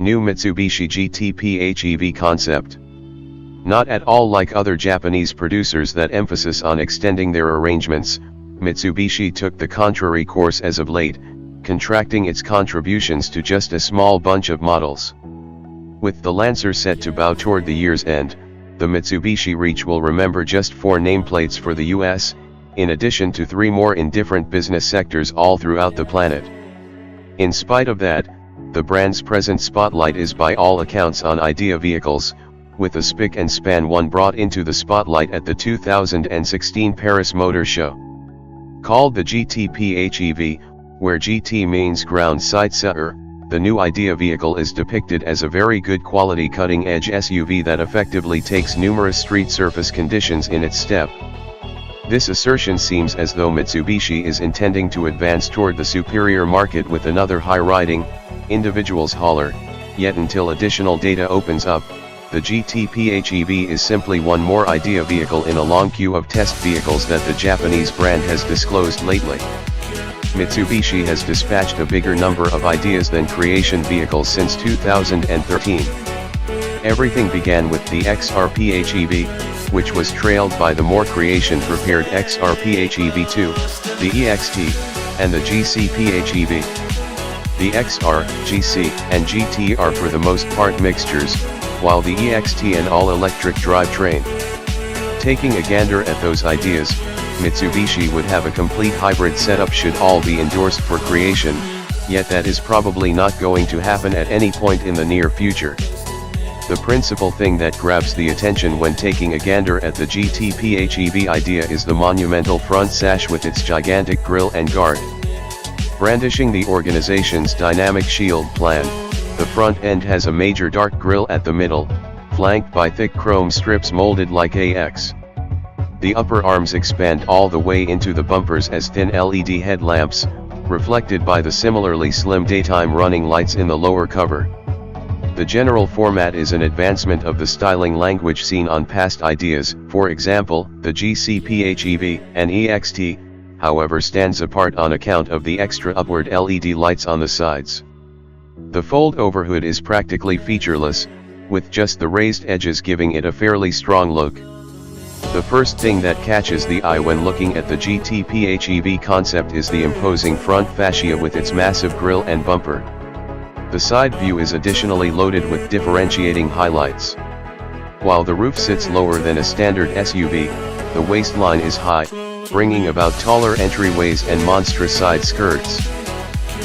new Mitsubishi Gt-Phev concept. Not at all like other Japanese producers that emphasis on extending their arrangements, Mitsubishi took the contrary course as of late, contracting its contributions to just a small bunch of models. With the Lancer set to bow toward the year's end, the Mitsubishi Reach will remember just 4 nameplates for the US, in addition to 3 more in different business sectors all throughout the planet. In spite of that, the brand's present spotlight is by all accounts on idea vehicles, with a spick and span one brought into the spotlight at the 2016 Paris Motor Show. Called the Gt-Phev, where GT means ground sightseer, the new idea vehicle is depicted as a very good quality cutting-edge SUV that effectively takes numerous street surface conditions in its step. This assertion seems as though Mitsubishi is intending to advance toward the superior market with another high-riding, individual's hauler, yet until additional data opens up, the Gt-Phev is simply one more idea vehicle in a long queue of test vehicles that the Japanese brand has disclosed lately. Mitsubishi has dispatched a bigger number of ideas than creation vehicles since 2013. Everything began with the XR-Phev, which was trailed by the more creation-prepared XR-Phev2, the EXT, and the GC-Phev. The XR, GC, and GT are for the most part mixtures, while the EXT an all-electric drivetrain. Taking a gander at those ideas, Mitsubishi would have a complete hybrid setup should all be endorsed for creation, yet that is probably not going to happen at any point in the near future. The principal thing that grabs the attention when taking a gander at the Gt-Phev idea is the monumental front sash with its gigantic grille and guard. Brandishing the organization's dynamic shield plan, the front end has a major dark grille at the middle, flanked by thick chrome strips molded like AX. The upper arms expand all the way into the bumpers as thin LED headlamps, reflected by the similarly slim daytime running lights in the lower cover. The general format is an advancement of the styling language seen on past ideas, for example, the GC-Phev and EXT, however stands apart on account of the extra upward LED lights on the sides. The fold-over hood is practically featureless, with just the raised edges giving it a fairly strong look. The first thing that catches the eye when looking at the Gt-Phev concept is the imposing front fascia with its massive grille and bumper. The side view is additionally loaded with differentiating highlights. While the roof sits lower than a standard SUV, the waistline is high, bringing about taller entryways and monstrous side skirts.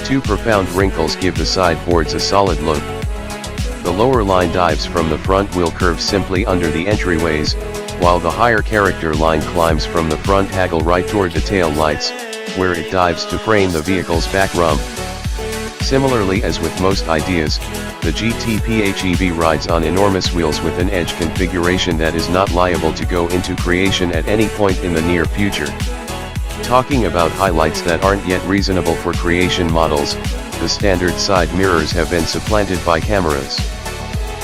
2 profound wrinkles give the side boards a solid look. The lower line dives from the front wheel curve simply under the entryways, while the higher character line climbs from the front haggle right toward the tail lights, where it dives to frame the vehicle's back rump. Similarly as with most ideas, the Gt-Phev rides on enormous wheels with an edge configuration that is not liable to go into creation at any point in the near future. Talking about highlights that aren't yet reasonable for creation models, the standard side mirrors have been supplanted by cameras.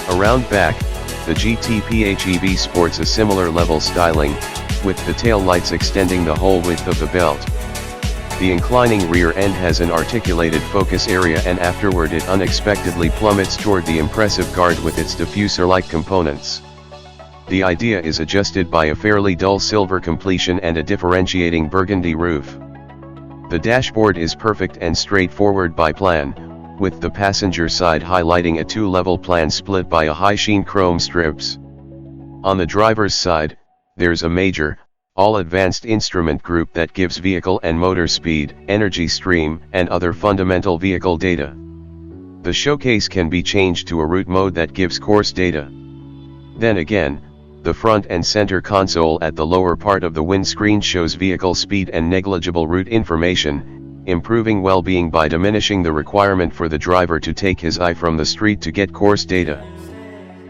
Around back, the Gt-Phev sports a similar level styling, with the tail lights extending the whole width of the belt. The inclining rear end has an articulated focus area and afterward it unexpectedly plummets toward the impressive guard with its diffuser-like components. The idea is adjusted by a fairly dull silver completion and a differentiating burgundy roof. The dashboard is perfect and straightforward by plan, with the passenger side highlighting a 2-level plan split by a high sheen chrome strips. On the driver's side, there's a major, all-advanced instrument group that gives vehicle and motor speed, energy stream, and other fundamental vehicle data. The showcase can be changed to a route mode that gives course data. Then again, the front and center console at the lower part of the windscreen shows vehicle speed and negligible route information, improving well-being by diminishing the requirement for the driver to take his eye from the street to get course data.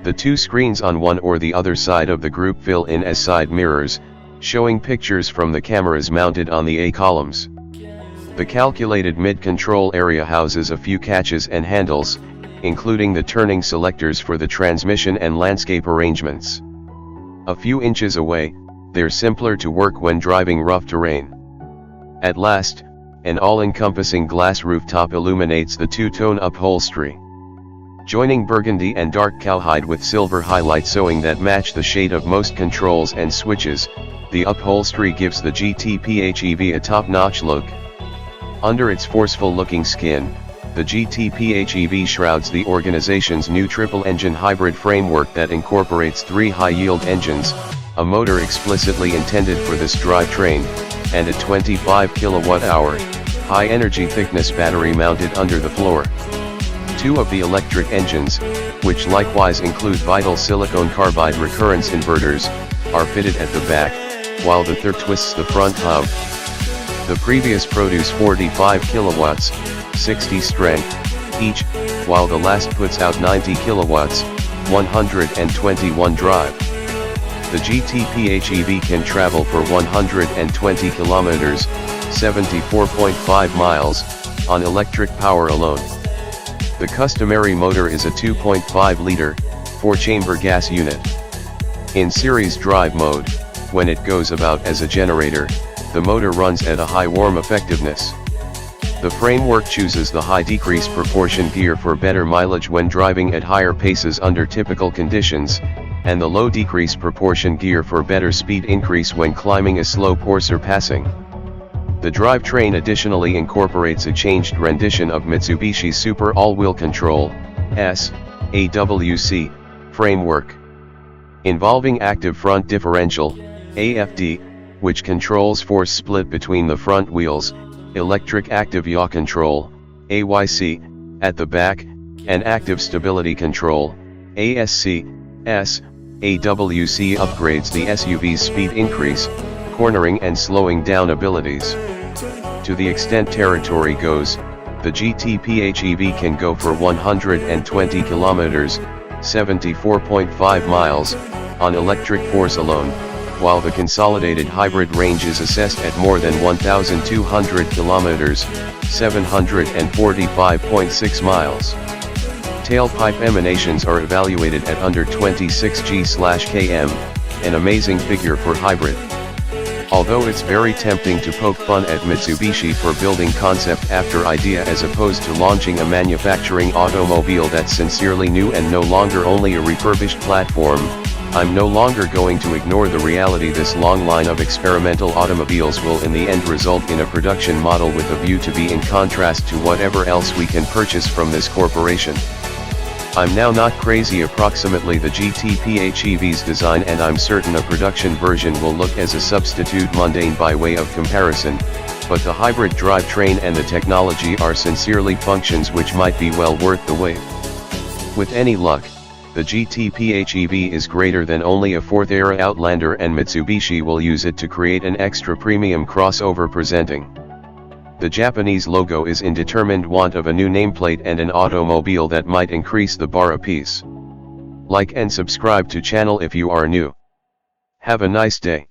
The 2 screens on one or the other side of the group fill in as side mirrors, showing pictures from the cameras mounted on the A columns. The calculated mid-control area houses a few catches and handles, including the turning selectors for the transmission and landscape arrangements. A few inches away, they're simpler to work when driving rough terrain. At last, an all-encompassing glass rooftop illuminates the 2-tone upholstery. Joining burgundy and dark cowhide with silver highlight sewing that match the shade of most controls and switches, the upholstery gives the Gt-Phev a top-notch look. Under its forceful-looking skin, the Gt-Phev shrouds the organization's new triple-engine hybrid framework that incorporates 3 high-yield engines, a motor explicitly intended for this drivetrain, and a 25 kWh, high-energy thickness battery mounted under the floor. 2 of the electric engines, which likewise include vital silicon carbide recurrence inverters, are fitted at the back, while the third twists the front hub. The previous produce 45 kilowatts, 60 strength, each, while the last puts out 90 kilowatts, 121 drive. The Gt-Phev can travel for 120 kilometers, 74.5 miles, on electric power alone. The customary motor is a 2.5-liter, 4-chamber gas unit. In series drive mode, when it goes about as a generator, the motor runs at a high warm effectiveness. The framework chooses the high decrease proportion gear for better mileage when driving at higher paces under typical conditions, and the low decrease proportion gear for better speed increase when climbing a slope or surpassing. The drivetrain additionally incorporates a changed rendition of Mitsubishi Super All-Wheel Control (AWC) framework, involving active front differential (AFD), which controls force split between the front wheels, electric active yaw control (AYC) at the back, and active stability control (ASC). AWC upgrades the SUV's speed increase, cornering and slowing down abilities. To the extent territory goes, the Gt-Phev can go for 120 kilometers, 74.5 miles, on electric force alone, while the consolidated hybrid range is assessed at more than 1,200 kilometers, 745.6 miles. Tailpipe emanations are evaluated at under 26 G/km, an amazing figure for hybrid. Although it's very tempting to poke fun at Mitsubishi for building concept after idea as opposed to launching a manufacturing automobile that's sincerely new and no longer only a refurbished platform, I'm no longer going to ignore the reality this long line of experimental automobiles will in the end result in a production model with a view to be in contrast to whatever else we can purchase from this corporation. I'm now not crazy approximately the Gt-Phev's design, and I'm certain a production version will look as a substitute mundane by way of comparison, but the hybrid drivetrain and the technology are sincerely functions which might be well worth the wait. With any luck, the Gt-Phev is greater than only a 4th-era Outlander, and Mitsubishi will use it to create an extra premium crossover presenting. The Japanese logo is in determined want of a new nameplate and an automobile that might increase the bar a piece. Like and subscribe to channel if you are new. Have a nice day.